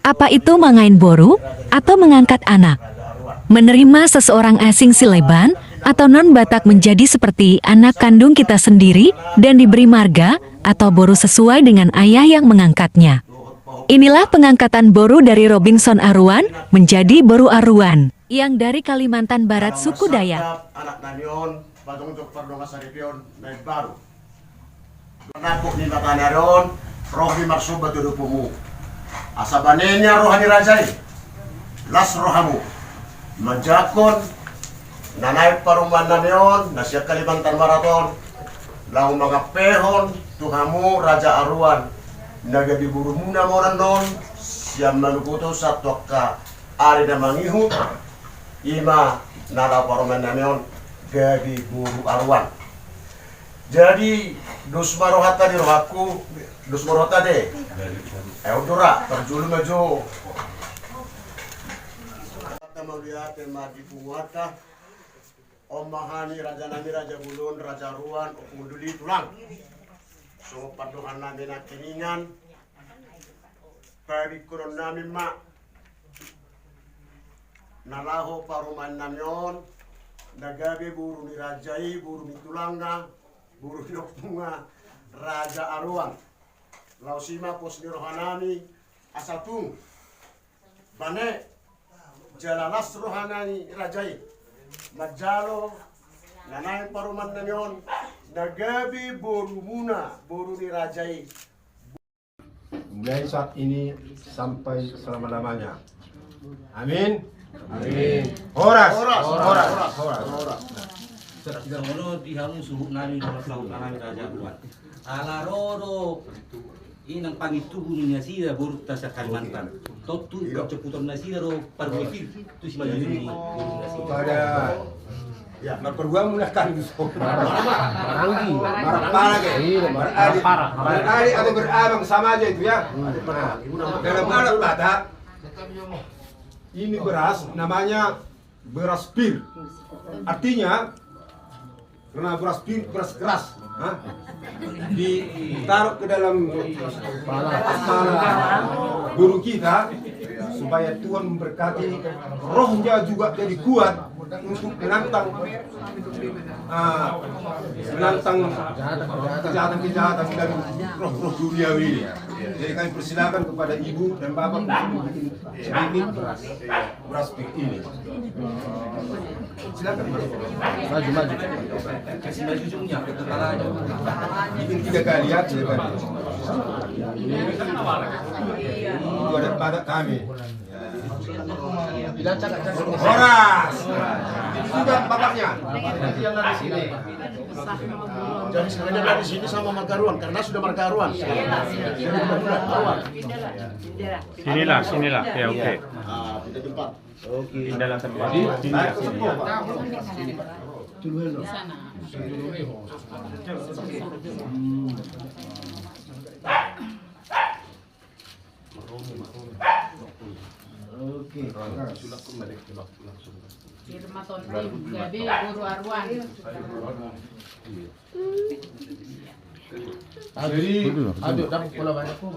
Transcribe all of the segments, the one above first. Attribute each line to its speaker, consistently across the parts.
Speaker 1: Apa itu mangain boru atau mengangkat anak? Menerima seseorang asing Sileban atau non-Batak menjadi seperti anak kandung kita sendiri dan diberi marga atau boru sesuai dengan ayah yang mengangkatnya. Inilah pengangkatan boru dari Robinson Aruan menjadi Boru Aruan yang dari Kalimantan Barat suku Dayak.
Speaker 2: Anak nanion, bagong untuk perdonga saripion, naik baru. Menakuk ni matanaron, roh ni maksud batu dupumu. Asabanenya rohani rajai, las rohamu. Majakon, nanay paruman nanion, nasya Kalimantan Maraton, lau mga pehon, tuhamu Raja Aruan. Nagadi buru muna mo non, siyam malukuto sa toka ari na mangihu, ima nalaw paruman nanion, gadi buru Aruan. Jadi dus marohata di rohaku, dus marohata de. Eudora terjulu maju. Kata melihat mati puwata. Omahani raja nami raja bulun raja ruan opunduli tulang. So paduhan nami na kiningan. Pari kuron nami mak. Nalaho paruman namyon. Nagabi buru ni rajai buru ni tulanga. Buru ni opunga raja Aruan. Lausima pos ni rohanami asatung bane jalalas rohanani rajai majalo nanay paruman namyon nagabi boru muna boru ni rajai mulai saat ini sampai selama-lamanya. Amin. Amin. Horas.
Speaker 3: Tidak mono dihamu suhu nani dalam laut nani raja buat. Alaroro inang pangituhu ni nasida buruk tasa Kalimantan. Totu kecepatan nasida ro parwekil tu si maju ni buruk nasida.
Speaker 2: Pada ya berperguam mulahkan
Speaker 3: Maranggi.
Speaker 2: marah beradi atau berabang sama aja itu ya. Dalam alat Batak ini beras namanya beras pir. Artinya karena beras pir beras keras, ditaruh ke dalam kepala guru kita supaya Tuhan memberkati rohnya juga jadi kuat untuk menantang kejahatan dan roh-roh duniawi ini. Jadi kami persilakan kepada ibu dan bapak untuk bikin sedikit beras pir ini. Silakan maju.
Speaker 3: Kasih maju jumnya ke kepalanya.
Speaker 2: Bikin 3 kali ya, silakan. Itu ada pada kami. Horas. Sudah bapaknya. Jadi sebenarnya dari sini sama Margaruan karena sudah Margaruan.
Speaker 4: Sinilah. Ya oke.
Speaker 2: Pindah tempat. Oke.
Speaker 4: Pindahlah tempat.
Speaker 2: Oke.
Speaker 5: Firmaton gabe Boru Aruan.
Speaker 2: Jadi aduk dapat pola banyak pun.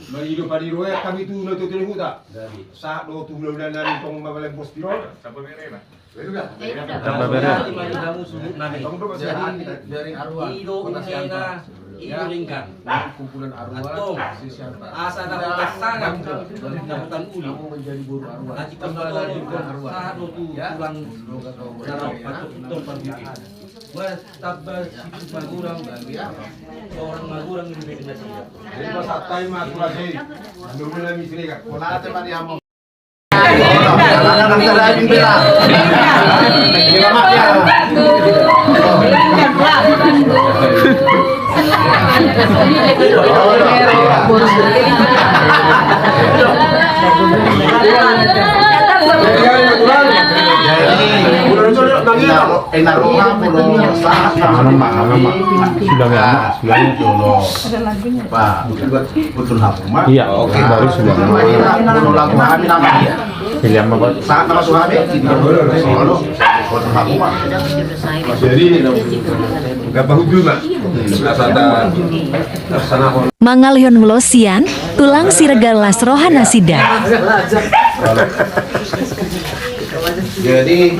Speaker 2: Mari hidup pada roe kami tu nak tu tengok tak? Saat do tu bulan nari tong mabalem hospital. Sampai bere.
Speaker 4: Tambah beres.
Speaker 3: Dihamu suhu nani.
Speaker 5: Dari Aruan.
Speaker 3: Ido umena ido lingkan.
Speaker 5: Kumpulan Aruan.
Speaker 3: Atong asa dapat pasangan dapetan uli.
Speaker 5: Menjadi Boru Aruan.
Speaker 3: Nanti pembantu sado tu tulang darah patut tempat bikin. Mas tabas situ magurang orang magurang ini bikin nasi.
Speaker 2: Jadi masa time aku lagi. Nunggu lagi sini kan. Pola te mari amo.
Speaker 4: Iya, oke, baru sudah. Pilihan apa?
Speaker 2: Saat nama suami, jadi nggak bahu juga.
Speaker 1: Mangalyon Nglosian Tulang siregalas rohana sida.
Speaker 2: Jadi,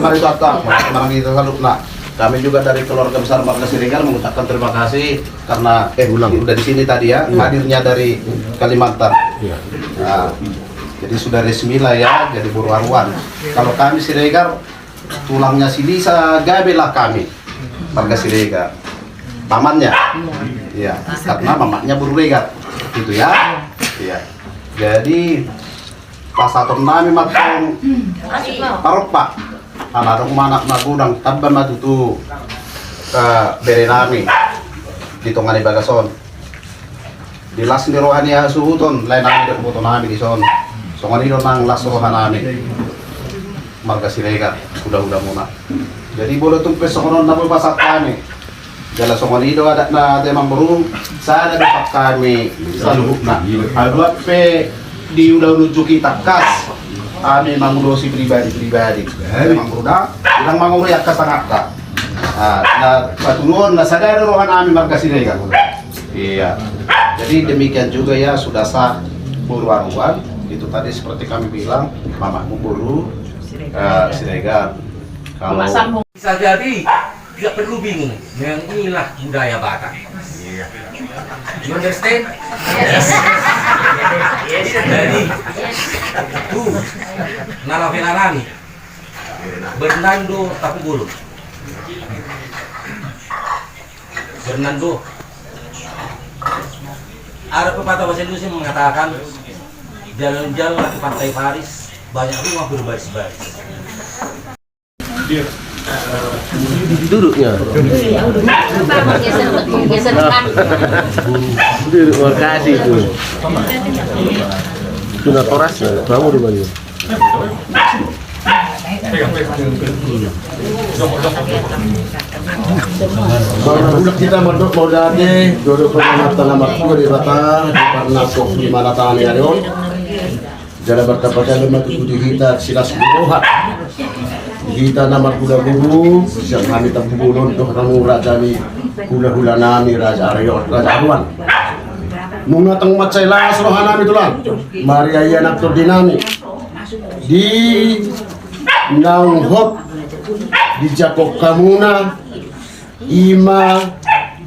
Speaker 2: mari kita salut nak. Kami juga dari keluarga besar Marga Siregar mengucapkan terima kasih karena udah di sini tadi ya, hadirnya dari Kalimantan. Nah, jadi sudah resmi lah ya, jadi buru aruan. Kalau kami Siregar, tulangnya Silisa gabelah kami Marga Siregar. Pamannya, ya, karena mamaknya buru regar, gitu ya. Iya. Jadi pas atur nami matong parok pak. Alarong manak magudang taban matutu bere nami dito nga ni Bagason. Dilas ni rohani asuhuton lain nami dek boto nami di son. So nganito nang las rohan nami Marga Siregar udah muna. Jadi boleh tumpes sokonon na pasak kami. Jala so nganito ada na temang burung sana dapat kami sa lubuk na. Aduat pe di udah menuju kita kas. Kami mengurusi pribadi memang berudah bilang mengurus ya kasangaka nah patulun na sadar rohan kami Marga Siregar. Iya, jadi demikian juga ya sudah sah buru aruan itu tadi seperti kami bilang mamamu buru Siregar. Kalau
Speaker 3: Bisa jadi tidak perlu bingung dengan inilah budaya Batak. You understand? Yes. Jadi tuh nalavelarani Bernardo Tapugulu. Bernardo. Ada pepatah bahasa Indonesia mengatakan jalan-jalan ke Pantai Paris banyak rumah berbaris-baris.
Speaker 4: Duduknya.
Speaker 5: Geser depan.
Speaker 4: Duduk makasih itu. Tuna toras, kamu di mana?
Speaker 2: Udah kita mendok mau dade, duduk pengamatan nama juga di batang, karena kok di mana tangan ya dong. Jalan bertepatan dengan tujuh kita silas buruhat. Kita nama kuda bubu, siang kami tampubulun untuk kamu raja ni kuda nami raja Aryo, raja Arwan. Nunga tang macai las rohana itulah. Maria iya nak dinami di Naunghot di Jakok Kamuna ima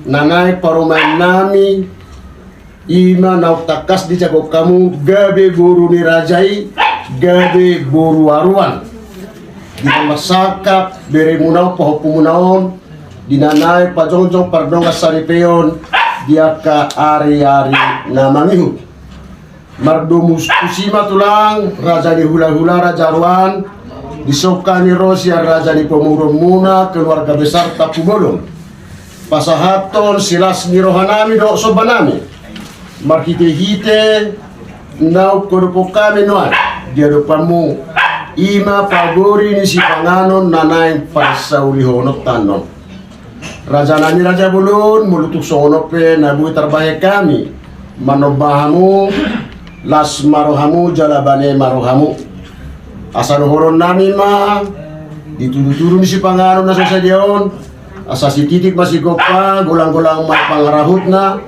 Speaker 2: nanay parumain nami ima nautakas di Jakok Kamu gabe buru ni rajai gabe buru aruan di masakap bere munau pohopu munaon dinanay pajongjong pardonga saripeon dia ka ari-ari namangihu mardomus kusima tulang raja ni hula-hula raja Arwan disokani Rosia raja ni pemurung muna keluarga besar Tapugolong pasahaton silas ni rohanami do sobanami marhite-hite nau korupo kami noan dia depanmu ima pagori ni si panganon nanay pasaulihonot tanon raja nani raja bulun mulutuk sonope nabui terbaik kami manobahamu las marohamu jalabane marohamu asal horon nami ma ditudu-tudu si pangaron na sa dion asa si titik masih gopa golang-golang pangarahut na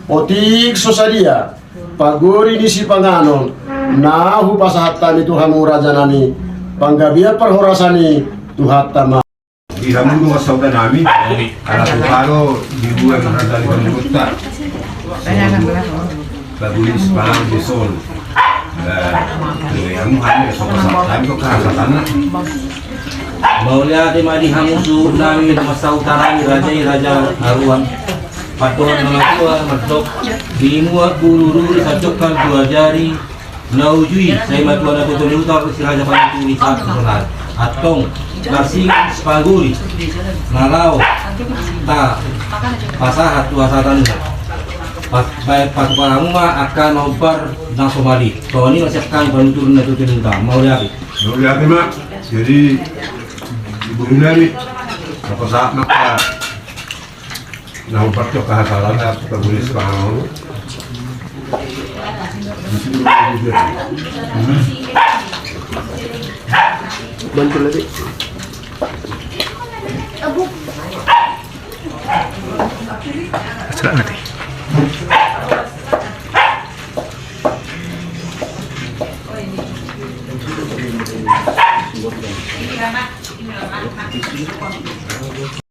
Speaker 2: otik sosadia pagori ni si panganon nahu pasahatan itu hamu raja nani panggabia perhorasani tuhatta ma
Speaker 6: di hamu mga sauda namin ala tukalo di buwan ng raja ni Kamuta bagulis parang di sol hamu hamu sa pasahatan ko kahasatan na
Speaker 3: Maulia di madi hamusu nami masa utara ni raja Arwan patuan mga tua magdok dimuat buluru isacokkan dua jari naujui saya matuan aku tunutar si raja pangituri sa personal atong narsing spaguri nalaw ta pasahat tuasatan na patuan ma akan nobar ng Somali so ini masih akan panutulun na tutununta maulia
Speaker 6: mak jadi ibu namin napasaak na ka nahupat yung kahasalan at pagulis panganon
Speaker 4: Bantu lagi. Serang nanti.